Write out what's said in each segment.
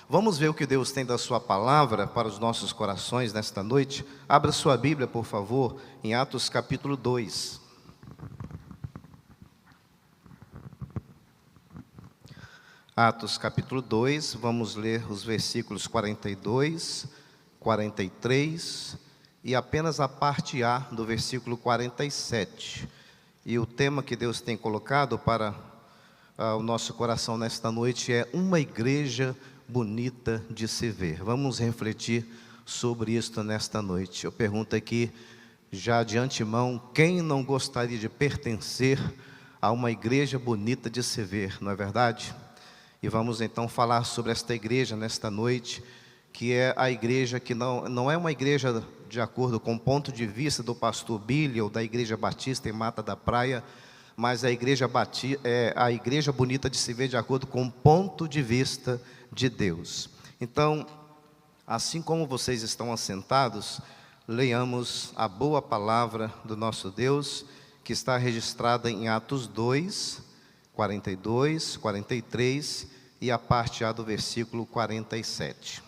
Vamos ver o que Deus tem da sua palavra para os nossos corações nesta noite. Abra sua Bíblia, por favor, em Atos capítulo 2. Atos capítulo 2, vamos ler os versículos 42, 43 e apenas a parte A do versículo 47. E o tema que Deus tem colocado para o nosso coração nesta noite é uma igreja bonita de se ver. Vamos refletir sobre isto nesta noite. Eu pergunto aqui, já de antemão, quem não gostaria de pertencer a uma igreja bonita de se ver, não é verdade? E vamos então falar sobre esta igreja nesta noite, que é a igreja que não é uma igreja de acordo com o ponto de vista do pastor Billy ou da Igreja Batista em Mata da Praia, mas a igreja bonita de se ver de acordo com o ponto de vista de Deus. Então, assim como vocês estão assentados, leiamos a boa palavra do nosso Deus, que está registrada em Atos 2, 42, 43 e a parte A do versículo 47.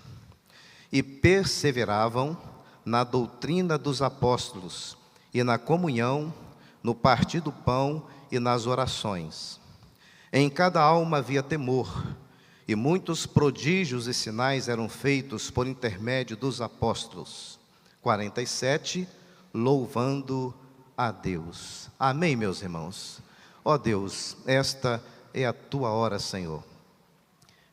E perseveravam na doutrina dos apóstolos, e na comunhão, no partir do pão e nas orações. Em cada alma havia temor, e muitos prodígios e sinais eram feitos por intermédio dos apóstolos. 47, louvando a Deus. Amém, meus irmãos? Ó Deus, esta é a tua hora, Senhor.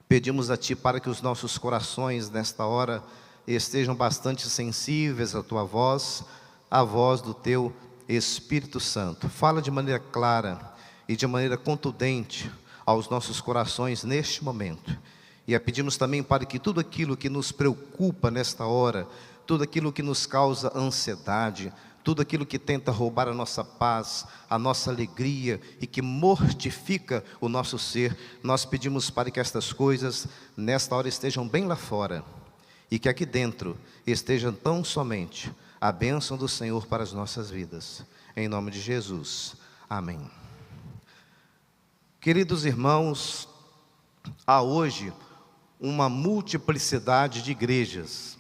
Pedimos a Ti para que os nossos corações nesta hora estejam bastante sensíveis à Tua voz, à voz do Teu Espírito Santo. Fala de maneira clara e de maneira contundente aos nossos corações neste momento. E a pedimos também para que tudo aquilo que nos preocupa nesta hora, tudo aquilo que nos causa ansiedade, tudo aquilo que tenta roubar a nossa paz, a nossa alegria e que mortifica o nosso ser, nós pedimos para que estas coisas nesta hora estejam bem lá fora e que aqui dentro esteja tão somente a bênção do Senhor para as nossas vidas. Em nome de Jesus. Amém. Queridos irmãos, há hoje uma multiplicidade de igrejas.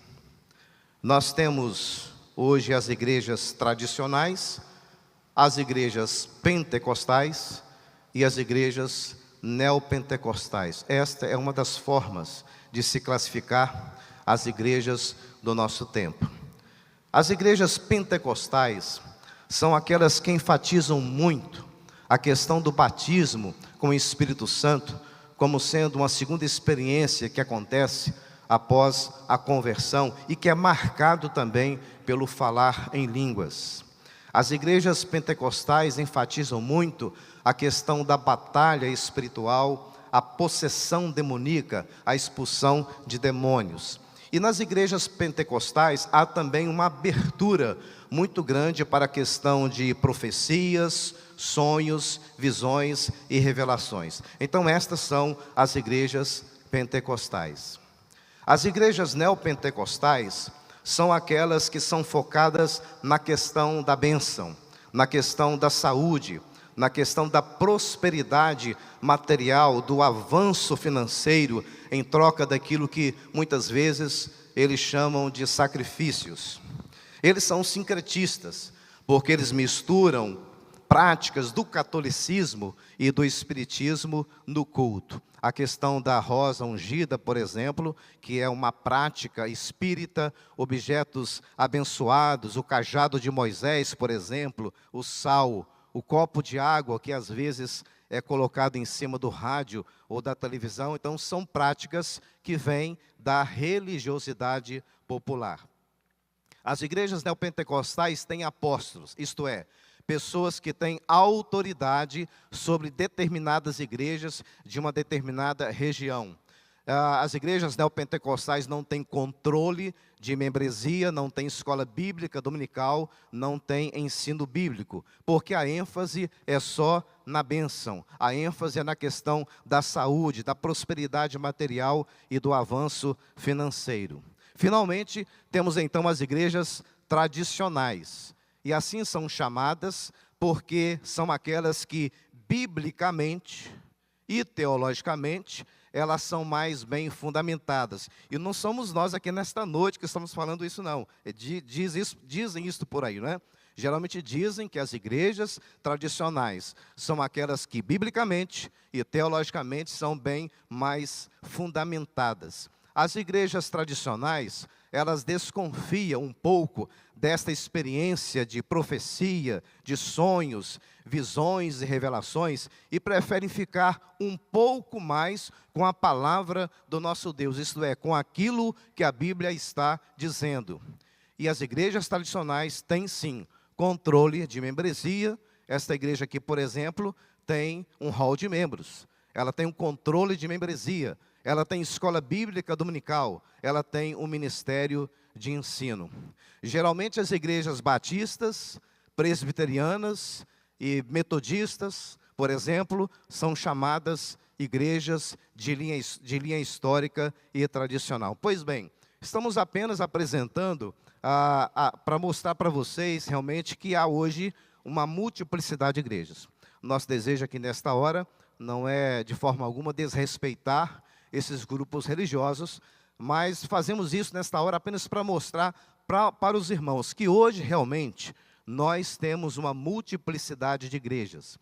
Nós temos hoje as igrejas tradicionais, as igrejas pentecostais e as igrejas neopentecostais. Esta é uma das formas de se classificar as igrejas do nosso tempo. As igrejas pentecostais são aquelas que enfatizam muito a questão do batismo com o Espírito Santo como sendo uma segunda experiência que acontece após a conversão e que é marcado também pelo falar em línguas. As igrejas pentecostais enfatizam muito a questão da batalha espiritual, a possessão demoníaca, a expulsão de demônios. E nas igrejas pentecostais há também uma abertura muito grande para a questão de profecias, sonhos, visões e revelações. Então estas são as igrejas pentecostais. As igrejas neopentecostais são aquelas que são focadas na questão da bênção, na questão da saúde, na questão da prosperidade material, do avanço financeiro, em troca daquilo que muitas vezes eles chamam de sacrifícios. Eles são sincretistas, porque eles misturam práticas do catolicismo e do espiritismo no culto. A questão da rosa ungida, por exemplo, que é uma prática espírita, objetos abençoados, o cajado de Moisés, por exemplo, o sal, o copo de água que às vezes é colocado em cima do rádio ou da televisão. Então são práticas que vêm da religiosidade popular. As igrejas neopentecostais têm apóstolos, isto é, pessoas que têm autoridade sobre determinadas igrejas de uma determinada região. As igrejas neopentecostais não têm controle de membresia, não têm escola bíblica dominical, não têm ensino bíblico, porque a ênfase é só na bênção, a ênfase é na questão da saúde, da prosperidade material e do avanço financeiro. Finalmente, temos então as igrejas tradicionais, e assim são chamadas porque são aquelas que biblicamente e teologicamente elas são mais bem fundamentadas. E não somos nós aqui nesta noite que estamos falando isso, não. Dizem isso por aí, né? Geralmente dizem que as igrejas tradicionais são aquelas que, biblicamente e teologicamente, são bem mais fundamentadas. As igrejas tradicionais, elas desconfiam um pouco desta experiência de profecia, de sonhos, visões e revelações, e preferem ficar um pouco mais com a palavra do nosso Deus, isto é, com aquilo que a Bíblia está dizendo. E as igrejas tradicionais têm sim controle de membresia. Esta igreja aqui, por exemplo, tem um hall de membros, ela tem um controle de membresia, ela tem escola bíblica dominical, ela tem um ministério de ensino. Geralmente as igrejas batistas, presbiterianas e metodistas, por exemplo, são chamadas igrejas de linha histórica e tradicional. Pois bem, estamos apenas apresentando para mostrar para vocês realmente que há hoje uma multiplicidade de igrejas. Nosso desejo aqui nesta hora não é de forma alguma desrespeitar esses grupos religiosos, mas fazemos isso nesta hora apenas para mostrar para os irmãos que hoje realmente nós temos uma multiplicidade de igrejas.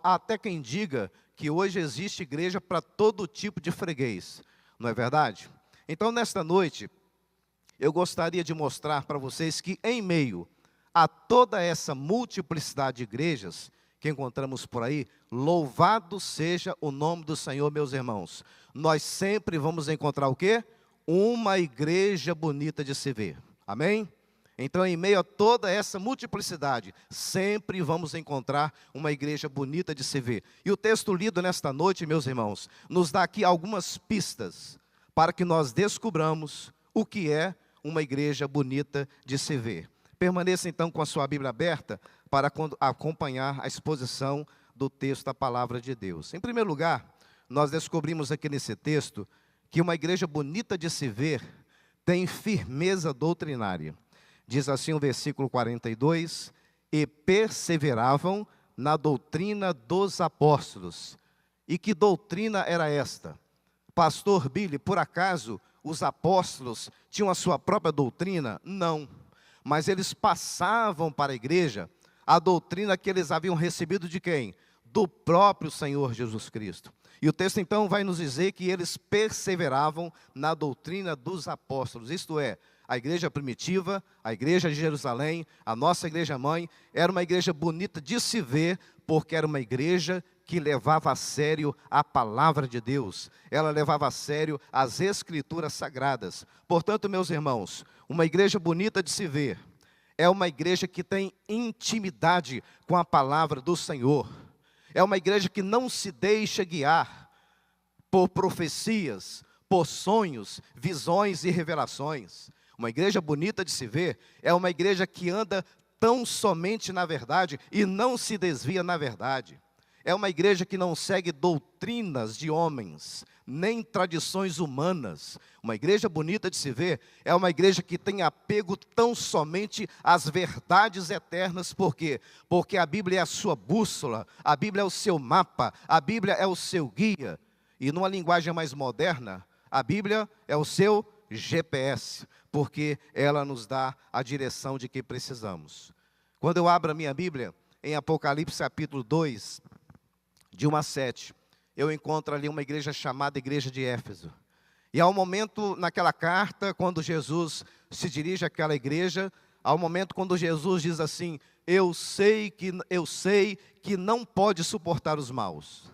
Até quem diga que hoje existe igreja para todo tipo de freguês, não é verdade? Então, nesta noite, eu gostaria de mostrar para vocês que em meio a toda essa multiplicidade de igrejas que encontramos por aí, louvado seja o nome do Senhor, meus irmãos. Nós sempre vamos encontrar o quê? Uma igreja bonita de se ver. Amém? Então, em meio a toda essa multiplicidade, sempre vamos encontrar uma igreja bonita de se ver. E o texto lido nesta noite, meus irmãos, nos dá aqui algumas pistas para que nós descubramos o que é uma igreja bonita de se ver. Permaneça então com a sua Bíblia aberta para acompanhar a exposição do texto da palavra de Deus. Em primeiro lugar, nós descobrimos aqui nesse texto que uma igreja bonita de se ver tem firmeza doutrinária. Diz assim o versículo 42, e perseveravam na doutrina dos apóstolos. E que doutrina era esta? Pastor Billy, por acaso os apóstolos tinham a sua própria doutrina? Não. Mas eles passavam para a igreja a doutrina que eles haviam recebido de quem? Do próprio Senhor Jesus Cristo. E o texto então vai nos dizer que eles perseveravam na doutrina dos apóstolos. Isto é, a igreja primitiva, a igreja de Jerusalém, a nossa igreja mãe, era uma igreja bonita de se ver, porque era uma igreja que levava a sério a palavra de Deus. Ela levava a sério as escrituras sagradas. Portanto, meus irmãos, uma igreja bonita de se ver é uma igreja que tem intimidade com a palavra do Senhor. É uma igreja que não se deixa guiar por profecias, por sonhos, visões e revelações. Uma igreja bonita de se ver é uma igreja que anda tão somente na verdade e não se desvia na verdade. É uma igreja que não segue doutrinas de homens, nem tradições humanas. Uma igreja bonita de se ver é uma igreja que tem apego tão somente às verdades eternas. Por quê? Porque a Bíblia é a sua bússola, a Bíblia é o seu mapa, a Bíblia é o seu guia. E numa linguagem mais moderna, a Bíblia é o seu GPS, porque ela nos dá a direção de que precisamos. Quando eu abro a minha Bíblia, em Apocalipse capítulo 2, de 1 a 7, eu encontro ali uma igreja chamada Igreja de Éfeso. E há um momento naquela carta, quando Jesus se dirige àquela igreja, há um momento quando Jesus diz assim, eu sei que não pode suportar os maus,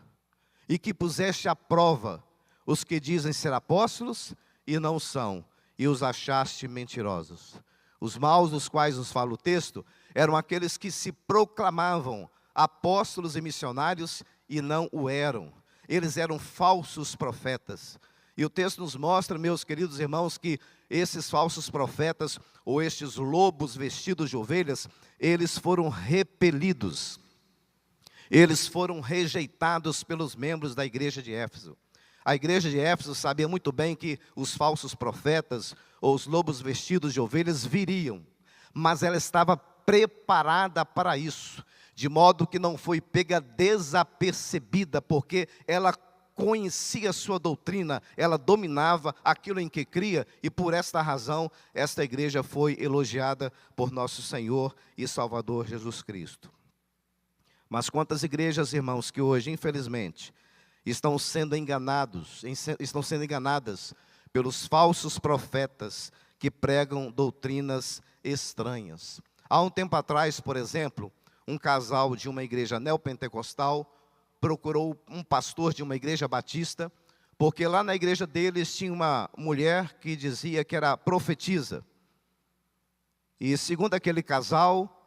e que puseste à prova os que dizem ser apóstolos e não são, e os achaste mentirosos. Os maus dos quais nos fala o texto, eram aqueles que se proclamavam apóstolos e missionários e não o eram. Eles eram falsos profetas. E o texto nos mostra, meus queridos irmãos, que esses falsos profetas, ou estes lobos vestidos de ovelhas, eles foram repelidos. Eles foram rejeitados pelos membros da igreja de Éfeso. A igreja de Éfeso sabia muito bem que os falsos profetas, ou os lobos vestidos de ovelhas, viriam. Mas ela estava preparada para isso, de modo que não foi pega desapercebida, porque ela conhecia a sua doutrina, ela dominava aquilo em que cria, e por esta razão, esta igreja foi elogiada por nosso Senhor e Salvador Jesus Cristo. Mas quantas igrejas, irmãos, que hoje, infelizmente, estão sendo enganadas pelos falsos profetas que pregam doutrinas estranhas. Há um tempo atrás, por exemplo, um casal de uma igreja neopentecostal procurou um pastor de uma igreja batista, porque lá na igreja deles tinha uma mulher que dizia que era profetisa. E segundo aquele casal,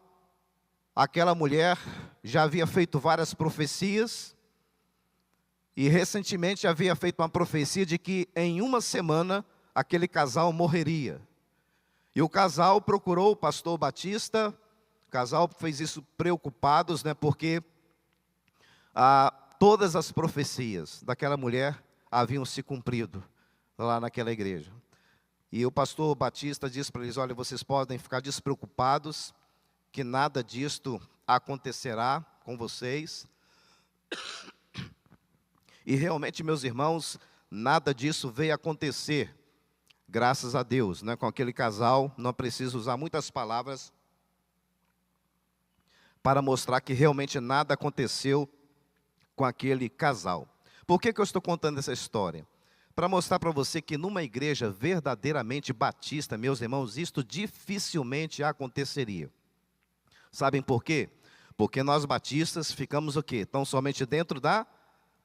aquela mulher já havia feito várias profecias, e recentemente havia feito uma profecia de que em uma semana aquele casal morreria. E o casal procurou o pastor batista, o casal fez isso preocupados, porque todas as profecias daquela mulher haviam se cumprido lá naquela igreja. E o pastor batista disse para eles: olha, vocês podem ficar despreocupados, que nada disto acontecerá com vocês. E realmente, meus irmãos, nada disso veio acontecer, graças a Deus, com aquele casal. Não preciso usar muitas palavras para mostrar que realmente nada aconteceu com aquele casal. Por que eu estou contando essa história? Para mostrar para você que numa igreja verdadeiramente batista, meus irmãos, isto dificilmente aconteceria. Sabem por quê? Porque nós batistas ficamos o quê? Tão somente dentro da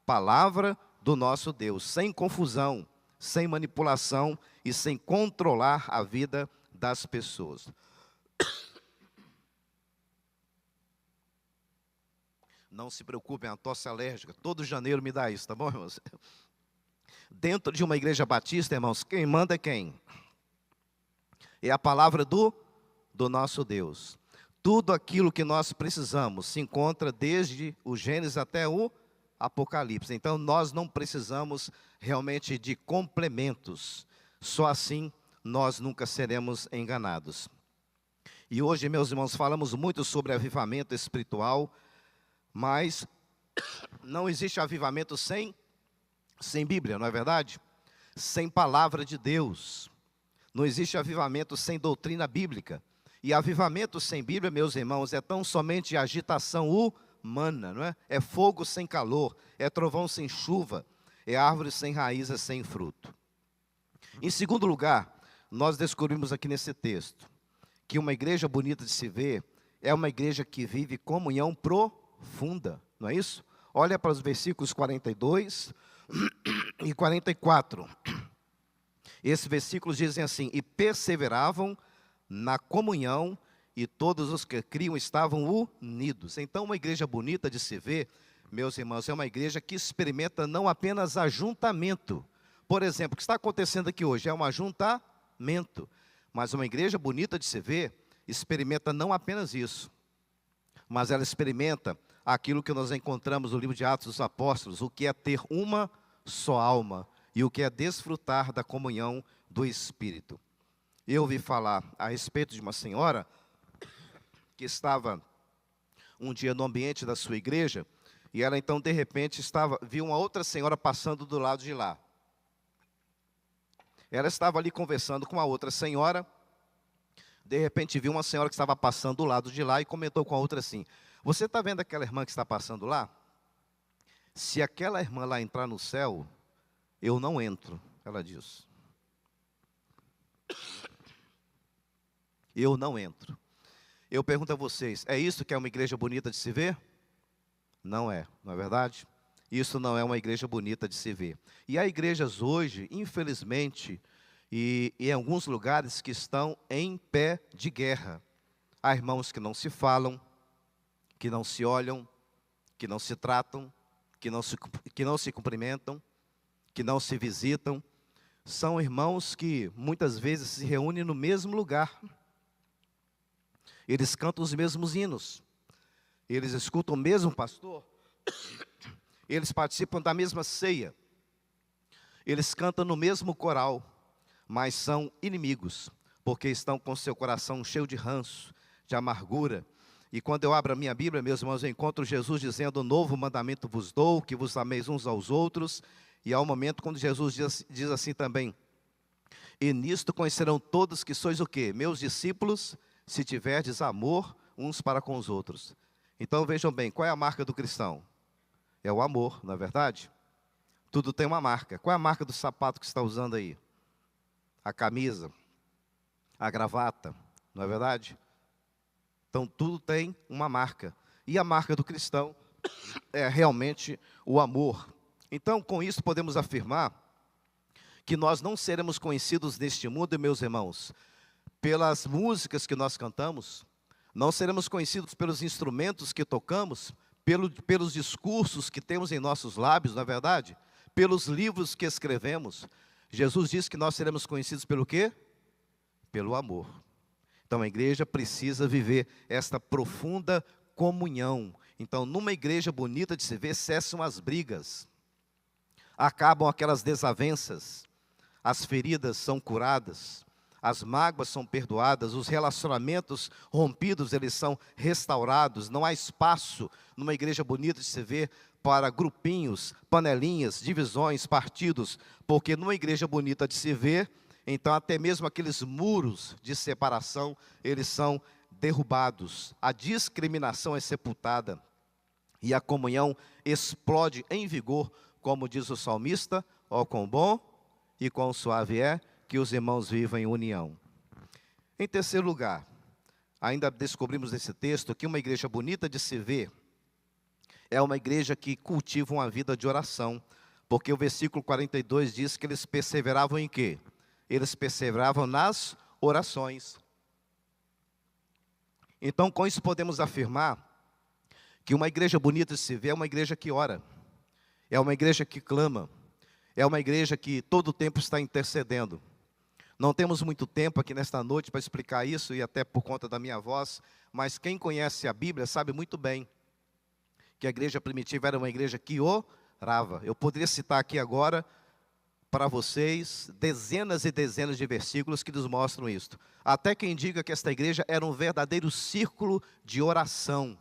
palavra do nosso Deus, sem confusão, sem manipulação e sem controlar a vida das pessoas. Não se preocupem, é uma tosse alérgica. Todo janeiro me dá isso, tá bom, irmãos? Dentro de uma igreja batista, irmãos, quem manda é quem? É a palavra do nosso Deus. Tudo aquilo que nós precisamos se encontra desde o Gênesis até o Apocalipse. Então, nós não precisamos realmente de complementos. Só assim nós nunca seremos enganados. E hoje, meus irmãos, falamos muito sobre avivamento espiritual, mas não existe avivamento sem Bíblia, não é verdade? Sem palavra de Deus. Não existe avivamento sem doutrina bíblica. E avivamento sem Bíblia, meus irmãos, é tão somente agitação humana, não é? É fogo sem calor, é trovão sem chuva, é árvore sem raízes, sem fruto. Em segundo lugar, nós descobrimos aqui nesse texto que uma igreja bonita de se ver é uma igreja que vive comunhão profunda, não é isso? Olha para os versículos 42 e 44. Esses versículos dizem assim: e perseveravam na comunhão, e todos os que criam estavam unidos. Então, uma igreja bonita de se ver, meus irmãos, é uma igreja que experimenta não apenas ajuntamento. Por exemplo, o que está acontecendo aqui hoje é um ajuntamento, mas uma igreja bonita de se ver experimenta não apenas isso, mas ela experimenta aquilo que nós encontramos no livro de Atos dos Apóstolos, o que é ter uma só alma e o que é desfrutar da comunhão do Espírito. Eu ouvi falar a respeito de uma senhora que estava um dia no ambiente da sua igreja, e ela então de repente viu uma outra senhora passando do lado de lá. Ela estava ali conversando com a outra senhora, de repente viu uma senhora que estava passando do lado de lá e comentou com a outra assim: você está vendo aquela irmã que está passando lá? Se aquela irmã lá entrar no céu, eu não entro, ela disse. Eu não entro. Eu pergunto a vocês, é isso que é uma igreja bonita de se ver? Não é verdade? Isso não é uma igreja bonita de se ver. E há igrejas hoje, infelizmente, e em alguns lugares que estão em pé de guerra. Há irmãos que não se falam, que não se olham, que não se tratam, que não se cumprimentam, que não se visitam. São irmãos que muitas vezes se reúnem no mesmo lugar. Eles cantam os mesmos hinos, eles escutam o mesmo pastor, eles participam da mesma ceia, eles cantam no mesmo coral, mas são inimigos, porque estão com seu coração cheio de ranço, de amargura, E quando eu abro a minha Bíblia, meus irmãos, eu encontro Jesus dizendo: novo mandamento vos dou, que vos ameis uns aos outros. E há um momento quando Jesus diz assim também: e nisto conhecerão todos que sois o quê? Meus discípulos, se tiverdes amor uns para com os outros. Então vejam bem, qual é a marca do cristão? É o amor, não é verdade? Tudo tem uma marca. Qual é a marca do sapato que você está usando aí? A camisa, a gravata, não é verdade? Então tudo tem uma marca. E a marca do cristão é realmente o amor. Então com isso podemos afirmar que nós não seremos conhecidos neste mundo, meus irmãos, pelas músicas que nós cantamos, não seremos conhecidos pelos instrumentos que tocamos, pelos discursos que temos em nossos lábios, não é verdade? Pelos livros que escrevemos. Jesus disse que nós seremos conhecidos pelo quê? Pelo amor. Então a igreja precisa viver esta profunda comunhão. Então numa igreja bonita de se ver, cessam as brigas, acabam aquelas desavenças, as feridas são curadas, as mágoas são perdoadas, os relacionamentos rompidos, eles são restaurados. Não há espaço numa igreja bonita de se ver para grupinhos, panelinhas, divisões, partidos, porque numa igreja bonita de se ver, então até mesmo aqueles muros de separação, eles são derrubados, a discriminação é sepultada, e a comunhão explode em vigor, como diz o salmista: ó quão bom e quão suave é que os irmãos vivam em união. Em terceiro lugar, ainda descobrimos nesse texto que uma igreja bonita de se ver é uma igreja que cultiva uma vida de oração, porque o versículo 42 diz que eles perseveravam em quê? Eles perseveravam nas orações. Então com isso podemos afirmar que uma igreja bonita de se ver é uma igreja que ora, é uma igreja que clama, é uma igreja que todo o tempo está intercedendo. Não temos muito tempo aqui nesta noite para explicar isso, e até por conta da minha voz, mas quem conhece a Bíblia sabe muito bem que a igreja primitiva era uma igreja que orava. Eu poderia citar aqui agora para vocês dezenas e dezenas de versículos que nos mostram isso. Até quem diga que esta igreja era um verdadeiro círculo de oração.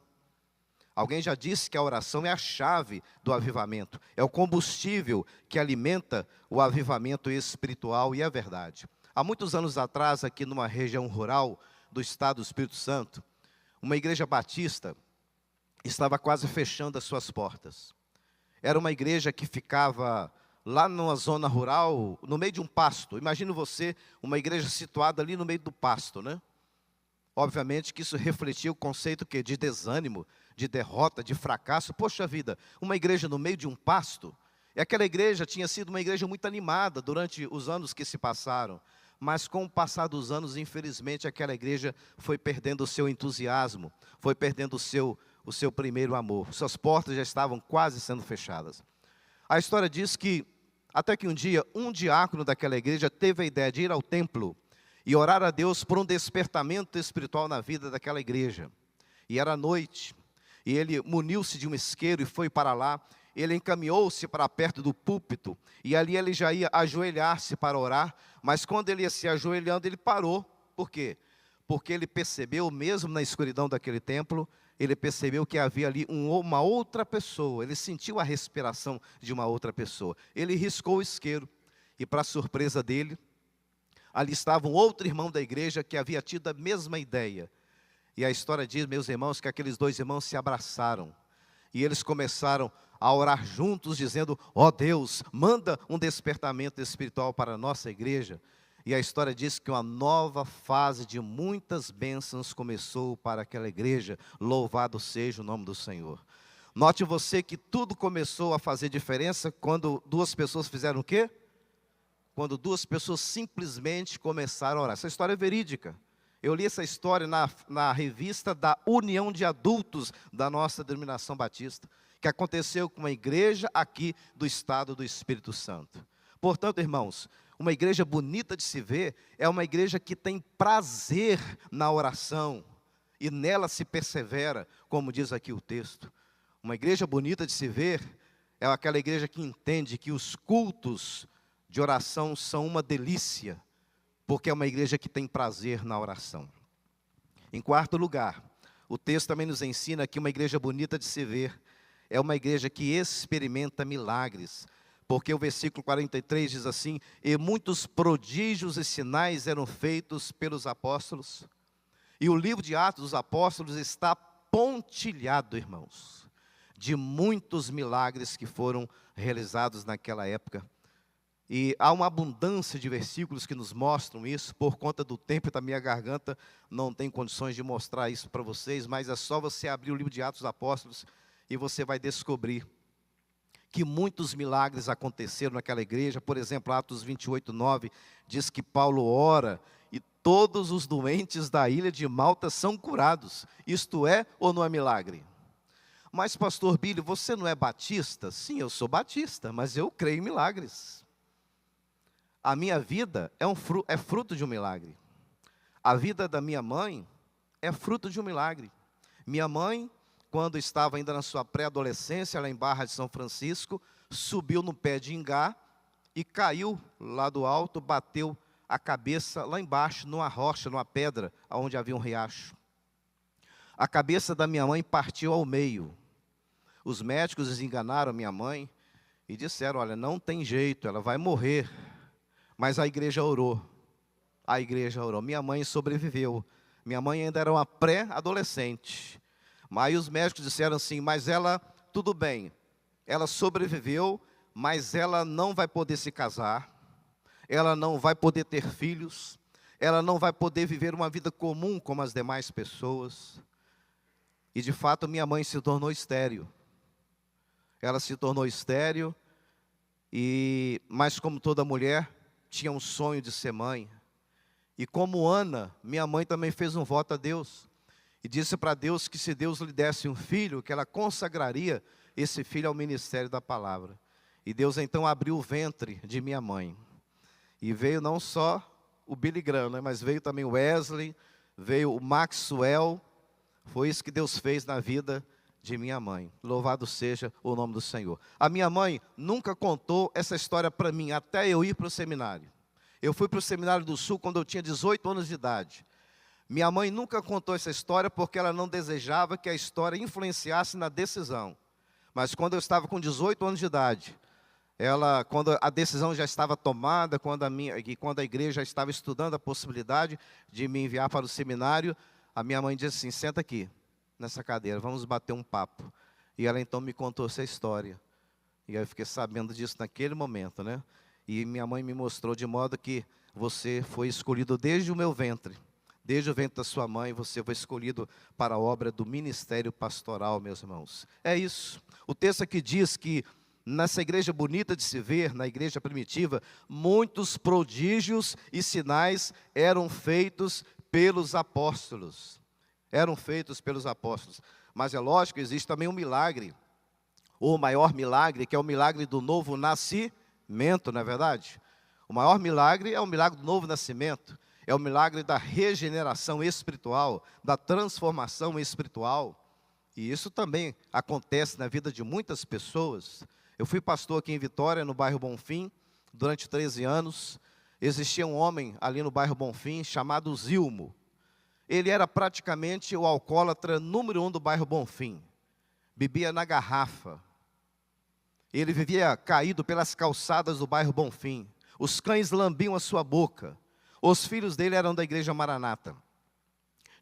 Alguém já disse que a oração é a chave do avivamento, é o combustível que alimenta o avivamento espiritual, e é verdade. Há muitos anos atrás, aqui numa região rural do estado do Espírito Santo, uma igreja batista estava quase fechando as suas portas. Era uma igreja que ficava lá numa zona rural, no meio de um pasto. Imagine você, uma igreja situada ali no meio do pasto, né? Obviamente que isso refletia o conceito que de desânimo, de derrota, de fracasso. Poxa vida, uma igreja no meio de um pasto. E aquela igreja tinha sido uma igreja muito animada durante os anos que se passaram. Mas com o passar dos anos, infelizmente, aquela igreja foi perdendo o seu entusiasmo, foi perdendo o seu primeiro amor. Suas portas já estavam quase sendo fechadas. A história diz que, até que um dia, um diácono daquela igreja teve a ideia de ir ao templo e orar a Deus por um despertamento espiritual na vida daquela igreja. E era noite, e ele muniu-se de um isqueiro e foi para lá. Ele encaminhou-se para perto do púlpito, e ali ele já ia ajoelhar-se para orar, mas quando ele ia se ajoelhando, ele parou. Por quê? Porque ele percebeu, mesmo na escuridão daquele templo, ele percebeu que havia ali uma outra pessoa. Ele sentiu a respiração de uma outra pessoa. Ele riscou o isqueiro, e para surpresa dele, ali estava um outro irmão da igreja que havia tido a mesma ideia. E a história diz, meus irmãos, que aqueles dois irmãos se abraçaram, e eles começaram a orar juntos, dizendo: ó Deus, manda um despertamento espiritual para a nossa igreja. E a história diz que uma nova fase de muitas bênçãos começou para aquela igreja. Louvado seja o nome do Senhor. Note você que tudo começou a fazer diferença quando duas pessoas fizeram o quê? Quando duas pessoas simplesmente começaram a orar. Essa história é verídica. Eu li essa história na revista da União de Adultos da nossa denominação batista, que aconteceu com uma igreja aqui do estado do Espírito Santo. Portanto, irmãos, uma igreja bonita de se ver é uma igreja que tem prazer na oração, e nela se persevera, como diz aqui o texto. Uma igreja bonita de se ver é aquela igreja que entende que os cultos de oração são uma delícia, porque é uma igreja que tem prazer na oração. Em quarto lugar, o texto também nos ensina que uma igreja bonita de se ver é uma igreja que experimenta milagres. Porque o versículo 43 diz assim: e muitos prodígios e sinais eram feitos pelos apóstolos. E o livro de Atos dos Apóstolos está pontilhado, irmãos, de muitos milagres que foram realizados naquela época. E há uma abundância de versículos que nos mostram isso. Por conta do tempo e da minha garganta, não tem condições de mostrar isso para vocês, mas é só você abrir o livro de Atos dos Apóstolos e você vai descobrir que muitos milagres aconteceram naquela igreja. Por exemplo, Atos 28:9 diz que Paulo ora e todos os doentes da ilha de Malta são curados. Isto é ou não é milagre? Mas pastor Billy, você não é batista? Sim, eu sou batista, mas eu creio em milagres. A minha vida é fruto de um milagre. A vida da minha mãe é fruto de um milagre. Minha mãe, quando estava ainda na sua pré-adolescência, lá em Barra de São Francisco, subiu no pé de ingá e caiu lá do alto, bateu a cabeça lá embaixo, numa rocha, numa pedra, onde havia um riacho. A cabeça da minha mãe partiu ao meio. Os médicos desenganaram minha mãe e disseram: olha, não tem jeito, ela vai morrer. Mas a igreja orou. A igreja orou. Minha mãe sobreviveu. Minha mãe ainda era uma pré-adolescente. Mas os médicos disseram assim: mas ela, tudo bem, ela sobreviveu, mas ela não vai poder se casar, ela não vai poder ter filhos, ela não vai poder viver uma vida comum como as demais pessoas. E de fato minha mãe se tornou estéril. Ela se tornou estéril, mas como toda mulher, tinha um sonho de ser mãe. E como Ana, minha mãe também fez um voto a Deus. E disse para Deus que se Deus lhe desse um filho, que ela consagraria esse filho ao ministério da palavra. E Deus então abriu o ventre de minha mãe. E veio não só o Billy Graham, né, mas veio também o Wesley, veio o Maxwell. Foi isso que Deus fez na vida de minha mãe. Louvado seja o nome do Senhor. A minha mãe nunca contou essa história para mim, até eu ir para o seminário. Eu fui para o Seminário do Sul quando eu tinha 18 anos de idade. Minha mãe nunca contou essa história porque ela não desejava que a história influenciasse na decisão. Mas quando eu estava com 18 anos de idade, quando a decisão já estava tomada, quando a igreja já estava estudando a possibilidade de me enviar para o seminário, a minha mãe disse assim: senta aqui, nessa cadeira, vamos bater um papo. E ela então me contou essa história. E aí eu fiquei sabendo disso naquele momento, né? E minha mãe me mostrou de modo que você foi escolhido desde o meu ventre. Desde o ventre da sua mãe, você foi escolhido para a obra do ministério pastoral, meus irmãos. É isso. O texto aqui diz que nessa igreja bonita de se ver, na igreja primitiva, muitos prodígios e sinais eram feitos pelos apóstolos. Eram feitos pelos apóstolos. Mas é lógico, existe também um milagre, o maior milagre, que é o milagre do novo nascimento, não é verdade? O maior milagre é o milagre do novo nascimento. É o milagre da regeneração espiritual, da transformação espiritual. E isso também acontece na vida de muitas pessoas. Eu fui pastor aqui em Vitória, no bairro Bonfim, durante 13 anos. Existia um homem ali no bairro Bonfim chamado Zilmo. Ele era praticamente o alcoólatra número 1 do bairro Bonfim. Bebia na garrafa. Ele vivia caído pelas calçadas do bairro Bonfim. Os cães lambiam a sua boca. Os filhos dele eram da igreja Maranata.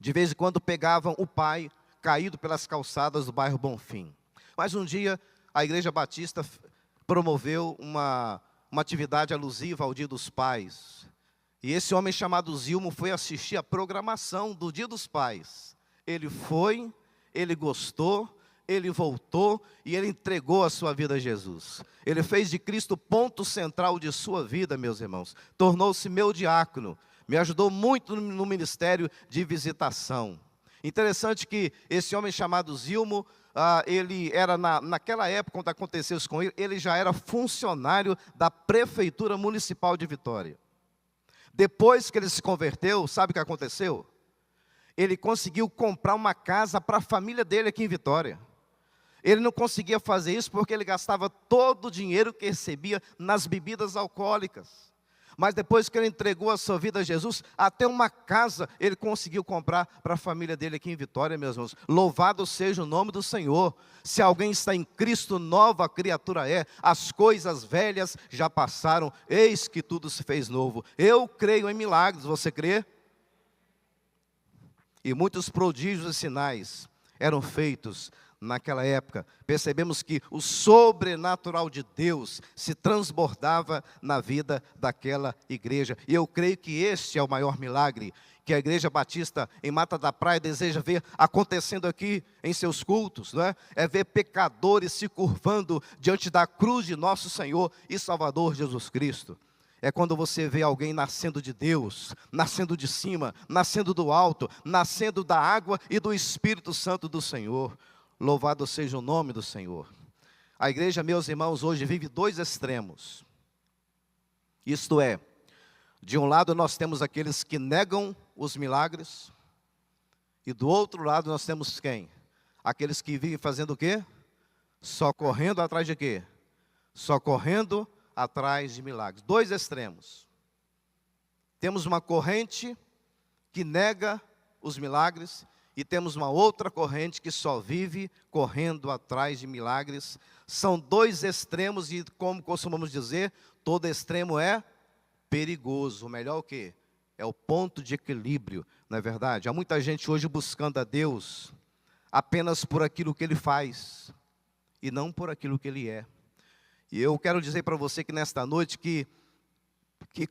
De vez em quando pegavam o pai caído pelas calçadas do bairro Bonfim. Mas um dia a igreja batista promoveu uma atividade alusiva ao Dia dos Pais. E esse homem chamado Zilmo foi assistir a programação do Dia dos Pais. Ele foi, ele gostou, ele voltou e ele entregou a sua vida a Jesus. Ele fez de Cristo o ponto central de sua vida, meus irmãos. Tornou-se meu diácono. Me ajudou muito no ministério de visitação. Interessante que esse homem chamado Zilmo, ele era naquela época, quando aconteceu isso com ele, ele já era funcionário da Prefeitura Municipal de Vitória. Depois que ele se converteu, sabe o que aconteceu? Ele conseguiu comprar uma casa para a família dele aqui em Vitória. Ele não conseguia fazer isso porque ele gastava todo o dinheiro que recebia nas bebidas alcoólicas. Mas depois que ele entregou a sua vida a Jesus, até uma casa ele conseguiu comprar para a família dele aqui em Vitória, meus irmãos. Louvado seja o nome do Senhor. Se alguém está em Cristo, nova criatura é. As coisas velhas já passaram, eis que tudo se fez novo. Eu creio em milagres, você crê? E muitos prodígios e sinais eram feitos naquela época. Percebemos que o sobrenatural de Deus se transbordava na vida daquela igreja. E eu creio que este é o maior milagre que a Igreja Batista em Mata da Praia deseja ver acontecendo aqui em seus cultos, não é? É ver pecadores se curvando diante da cruz de nosso Senhor e Salvador Jesus Cristo. É quando você vê alguém nascendo de Deus, nascendo de cima, nascendo do alto, nascendo da água e do Espírito Santo do Senhor. Louvado seja o nome do Senhor. A igreja, meus irmãos, hoje vive dois extremos. Isto é, de um lado nós temos aqueles que negam os milagres, e do outro lado nós temos quem? Aqueles que vivem fazendo o quê? Só correndo atrás de quê? Só correndo atrás de milagres. Dois extremos. Temos uma corrente que nega os milagres e temos uma outra corrente que só vive correndo atrás de milagres. São dois extremos e, como costumamos dizer, todo extremo é perigoso. O melhor é o quê? É o ponto de equilíbrio, não é verdade? Há muita gente hoje buscando a Deus apenas por aquilo que Ele faz e não por aquilo que Ele é. E eu quero dizer para você que nesta noite que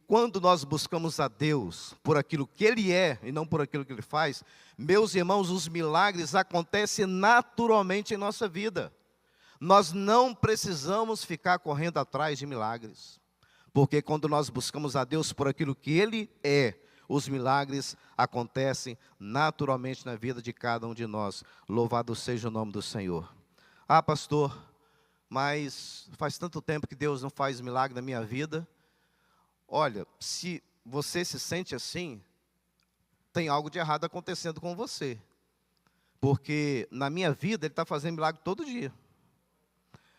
quando nós buscamos a Deus por aquilo que Ele é e não por aquilo que Ele faz, meus irmãos, os milagres acontecem naturalmente em nossa vida. Nós não precisamos ficar correndo atrás de milagres, porque quando nós buscamos a Deus por aquilo que Ele é, os milagres acontecem naturalmente na vida de cada um de nós. Louvado seja o nome do Senhor. Ah, pastor, mas faz tanto tempo que Deus não faz milagre na minha vida. Olha, se você se sente assim, tem algo de errado acontecendo com você. Porque na minha vida Ele está fazendo milagre todo dia.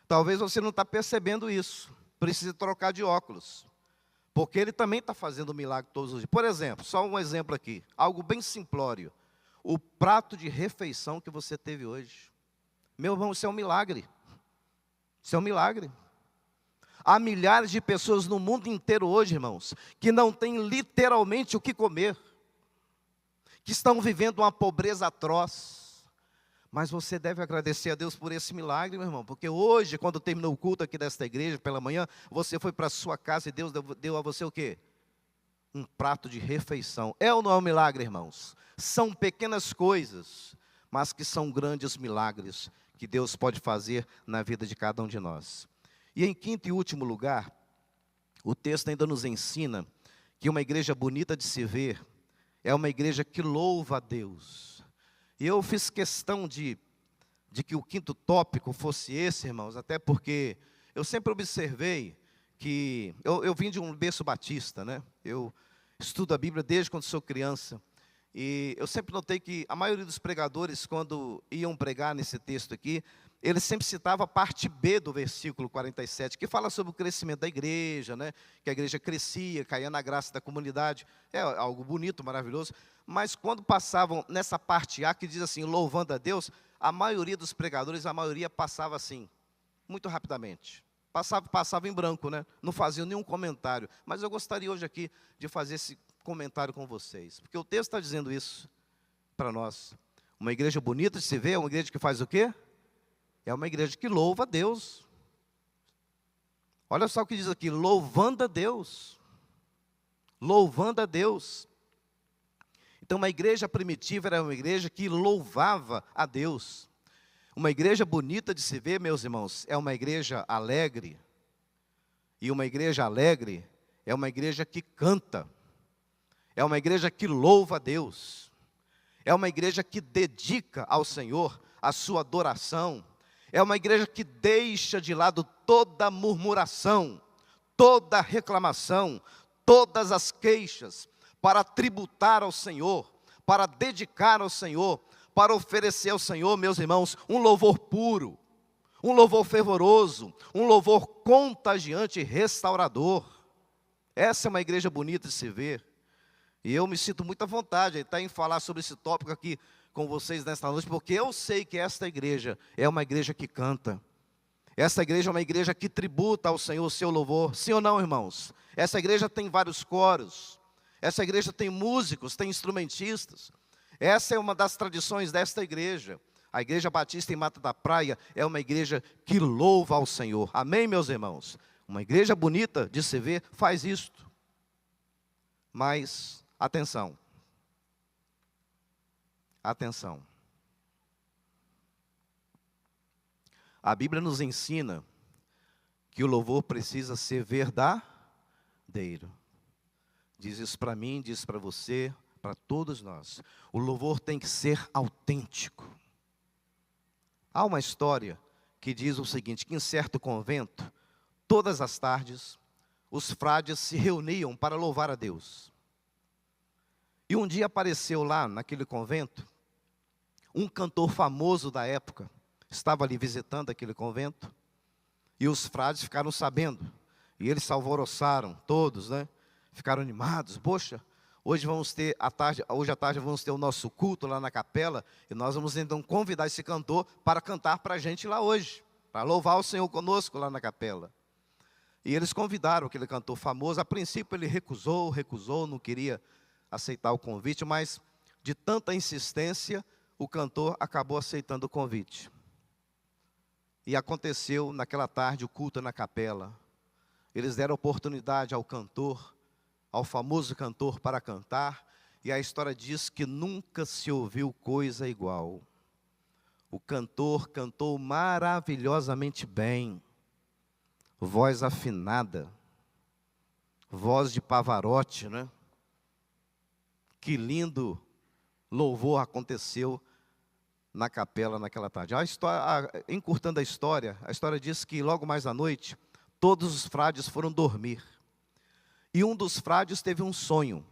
Talvez você não está percebendo isso. Precisa trocar de óculos. Porque Ele também está fazendo milagre todos os dias. Por exemplo, só um exemplo aqui. Algo bem simplório. O prato de refeição que você teve hoje. Meu irmão, isso é um milagre. Isso é um milagre. Há milhares de pessoas no mundo inteiro hoje, irmãos, que não têm literalmente o que comer, que estão vivendo uma pobreza atroz. Mas você deve agradecer a Deus por esse milagre, meu irmão, porque hoje, quando terminou o culto aqui desta igreja, pela manhã, você foi para a sua casa e Deus deu a você o quê? Um prato de refeição. É ou não é um milagre, irmãos? São pequenas coisas, mas que são grandes milagres que Deus pode fazer na vida de cada um de nós. E em quinto e último lugar, o texto ainda nos ensina que uma igreja bonita de se ver é uma igreja que louva a Deus. E eu fiz questão de que o quinto tópico fosse esse, irmãos, até porque eu sempre observei que eu vim de um berço batista, né? Eu estudo a Bíblia desde quando sou criança. E eu sempre notei que a maioria dos pregadores, quando iam pregar nesse texto aqui, ele sempre citava a parte B do versículo 47, que fala sobre o crescimento da igreja, né? Que a igreja crescia, caía na graça da comunidade. É algo bonito, maravilhoso. Mas quando passavam nessa parte A, que diz assim, louvando a Deus, a maioria dos pregadores, a maioria passava assim, muito rapidamente. Passava em branco, né? Não faziam nenhum comentário. Mas eu gostaria hoje aqui de fazer esse comentário com vocês, porque o texto está dizendo isso para nós. Uma igreja bonita de se ver, é uma igreja que faz o quê? É uma igreja que louva a Deus. Olha só o que diz aqui, louvando a Deus. Louvando a Deus. Então, uma igreja primitiva era uma igreja que louvava a Deus. Uma igreja bonita de se ver, meus irmãos, é uma igreja alegre. E uma igreja alegre é uma igreja que canta. É uma igreja que louva a Deus. É uma igreja que dedica ao Senhor a sua adoração. É uma igreja que deixa de lado toda murmuração, toda reclamação, todas as queixas, para tributar ao Senhor, para dedicar ao Senhor, para oferecer ao Senhor, meus irmãos, um louvor puro, um louvor fervoroso, um louvor contagiante e restaurador. Essa é uma igreja bonita de se ver. E eu me sinto muito à vontade em falar sobre esse tópico aqui com vocês nesta noite, porque eu sei que esta igreja é uma igreja que canta. Essa igreja é uma igreja que tributa ao Senhor o seu louvor. Sim ou não, irmãos? Essa igreja tem vários coros. Essa igreja tem músicos, tem instrumentistas. Essa é uma das tradições desta igreja. A Igreja Batista em Mata da Praia é uma igreja que louva ao Senhor. Amém, meus irmãos? Uma igreja bonita de se ver faz isto. Mas, atenção. Atenção. A Bíblia nos ensina que o louvor precisa ser verdadeiro. Diz isso para mim, diz para você, para todos nós. O louvor tem que ser autêntico. Há uma história que diz o seguinte, que em certo convento, todas as tardes, os frades se reuniam para louvar a Deus. E um dia apareceu lá, naquele convento, um cantor famoso da época, estava ali visitando aquele convento, e os frades ficaram sabendo, e eles se alvoroçaram, todos, né? Ficaram animados. Poxa, hoje à tarde vamos ter o nosso culto lá na capela, e nós vamos então convidar esse cantor para cantar para a gente lá hoje, para louvar o Senhor conosco lá na capela. E eles convidaram aquele cantor famoso. A princípio ele recusou, não queria aceitar o convite, mas de tanta insistência, o cantor acabou aceitando o convite. E aconteceu naquela tarde o culto na capela. Eles deram oportunidade ao cantor, ao famoso cantor, para cantar, e a história diz que nunca se ouviu coisa igual. O cantor cantou maravilhosamente bem, voz afinada, voz de Pavarotti, né? Que lindo louvor aconteceu na capela naquela tarde. Encurtando a história diz que logo mais à noite, todos os frades foram dormir. E um dos frades teve um sonho.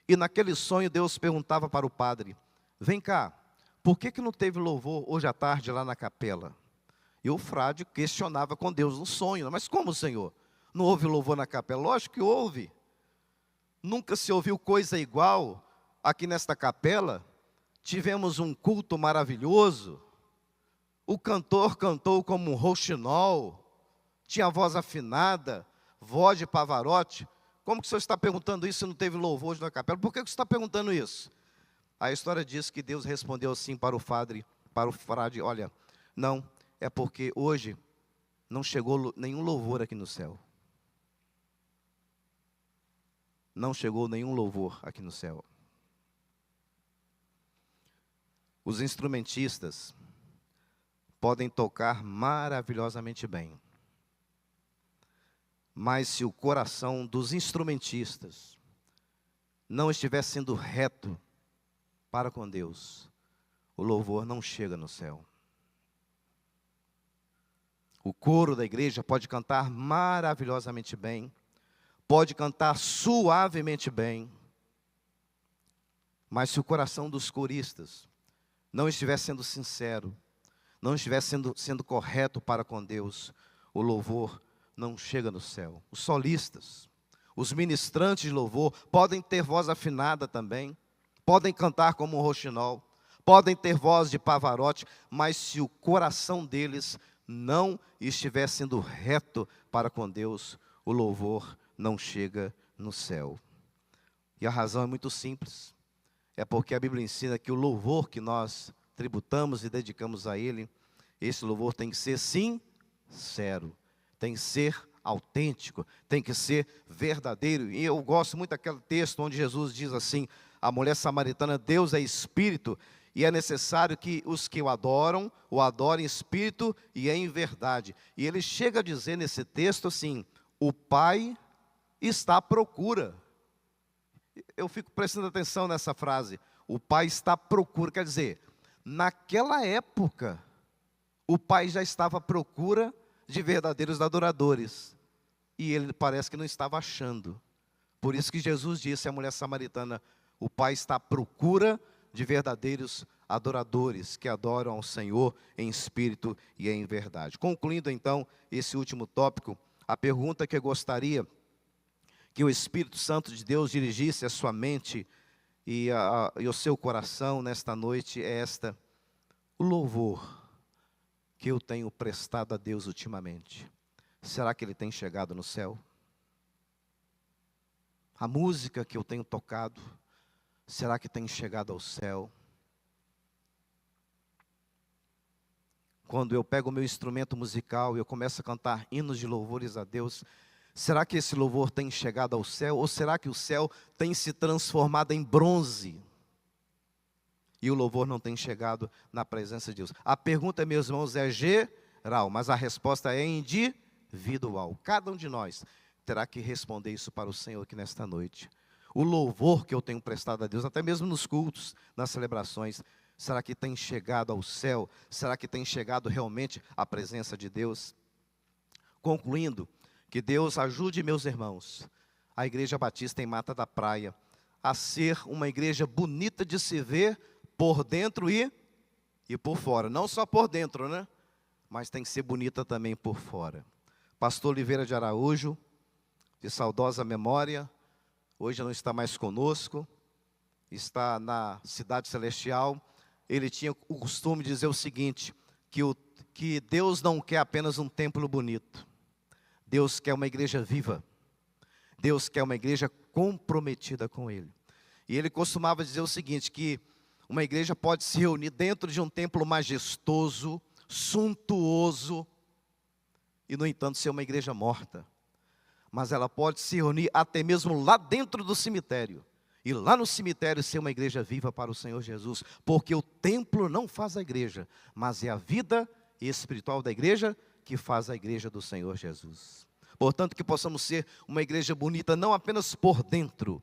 E naquele sonho Deus perguntava para o padre, vem cá, por que não teve louvor hoje à tarde lá na capela? E o frade questionava com Deus no sonho, mas como, Senhor? Não houve louvor na capela? Lógico que houve. Nunca se ouviu coisa igual aqui nesta capela. Tivemos um culto maravilhoso. O cantor cantou como um rouxinol, tinha voz afinada, voz de Pavarotti. Como que o senhor está perguntando isso se não teve louvor hoje na capela? Por que você está perguntando isso? A história diz que Deus respondeu assim para o frade, olha, não, é porque hoje não chegou nenhum louvor aqui no céu. Não chegou nenhum louvor aqui no céu. Os instrumentistas podem tocar maravilhosamente bem. Mas se o coração dos instrumentistas não estiver sendo reto para com Deus, o louvor não chega no céu. O coro da igreja pode cantar maravilhosamente bem, pode cantar suavemente bem, mas se o coração dos coristas não estiver sendo sincero, não estiver sendo correto para com Deus, o louvor não chega no céu. Os solistas, os ministrantes de louvor, podem ter voz afinada também, podem cantar como um rouxinol, podem ter voz de Pavarotti, mas se o coração deles não estiver sendo reto para com Deus, o louvor não chega no céu. E a razão é muito simples. É porque a Bíblia ensina que o louvor que nós tributamos e dedicamos a Ele, esse louvor tem que ser sincero, tem que ser autêntico, tem que ser verdadeiro. E eu gosto muito daquele texto onde Jesus diz assim, a mulher samaritana, Deus é espírito, e é necessário que os que o adorem em espírito e em verdade. E ele chega a dizer nesse texto assim, o Pai está à procura. Eu fico prestando atenção nessa frase, o Pai está à procura, quer dizer, naquela época, o Pai já estava à procura de verdadeiros adoradores, e ele parece que não estava achando. Por isso que Jesus disse à mulher samaritana, o Pai está à procura de verdadeiros adoradores, que adoram ao Senhor em espírito e em verdade. Concluindo então esse último tópico, a pergunta que eu gostaria que o Espírito Santo de Deus dirigisse a sua mente e o seu coração nesta noite é esta: o louvor que eu tenho prestado a Deus ultimamente, será que ele tem chegado no céu? A música que eu tenho tocado, será que tem chegado ao céu? Quando eu pego o meu instrumento musical e eu começo a cantar hinos de louvores a Deus, será que esse louvor tem chegado ao céu? Ou será que o céu tem se transformado em bronze e o louvor não tem chegado na presença de Deus? A pergunta, meus irmãos, é geral, mas a resposta é individual. Cada um de nós terá que responder isso para o Senhor aqui nesta noite. O louvor que eu tenho prestado a Deus, até mesmo nos cultos, nas celebrações, será que tem chegado ao céu? Será que tem chegado realmente à presença de Deus? Concluindo, que Deus ajude meus irmãos, a Igreja Batista em Mata da Praia, a ser uma igreja bonita de se ver por dentro e por fora. Não só por dentro, né? Mas tem que ser bonita também por fora. Pastor Oliveira de Araújo, de saudosa memória, hoje não está mais conosco, está na Cidade Celestial. Ele tinha o costume de dizer o seguinte, que Deus não quer apenas um templo bonito. Deus quer uma igreja viva. Deus quer uma igreja comprometida com Ele. E ele costumava dizer o seguinte, que uma igreja pode se reunir dentro de um templo majestoso, suntuoso, e no entanto ser uma igreja morta. Mas ela pode se reunir até mesmo lá dentro do cemitério. E lá no cemitério ser uma igreja viva para o Senhor Jesus. Porque o templo não faz a igreja, mas é a vida espiritual da igreja que faz a igreja do Senhor Jesus. Portanto, que possamos ser uma igreja bonita, não apenas por dentro,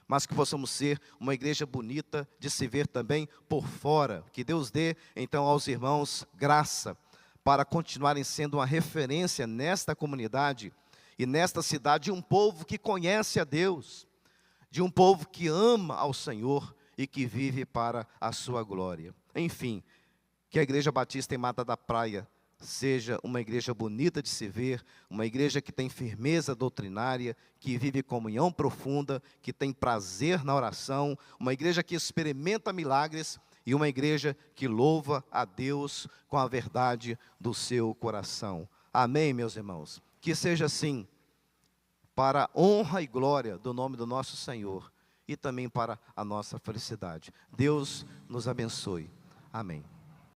mas que possamos ser uma igreja bonita de se ver também por fora. Que Deus dê, então, aos irmãos graça para continuarem sendo uma referência nesta comunidade e nesta cidade de um povo que conhece a Deus, de um povo que ama ao Senhor e que vive para a sua glória. Enfim, que a Igreja Batista em Mata da Praia seja uma igreja bonita de se ver, uma igreja que tem firmeza doutrinária, que vive comunhão profunda, que tem prazer na oração, uma igreja que experimenta milagres e uma igreja que louva a Deus com a verdade do seu coração. Amém, meus irmãos? Que seja assim, para a honra e glória do nome do nosso Senhor e também para a nossa felicidade. Deus nos abençoe. Amém.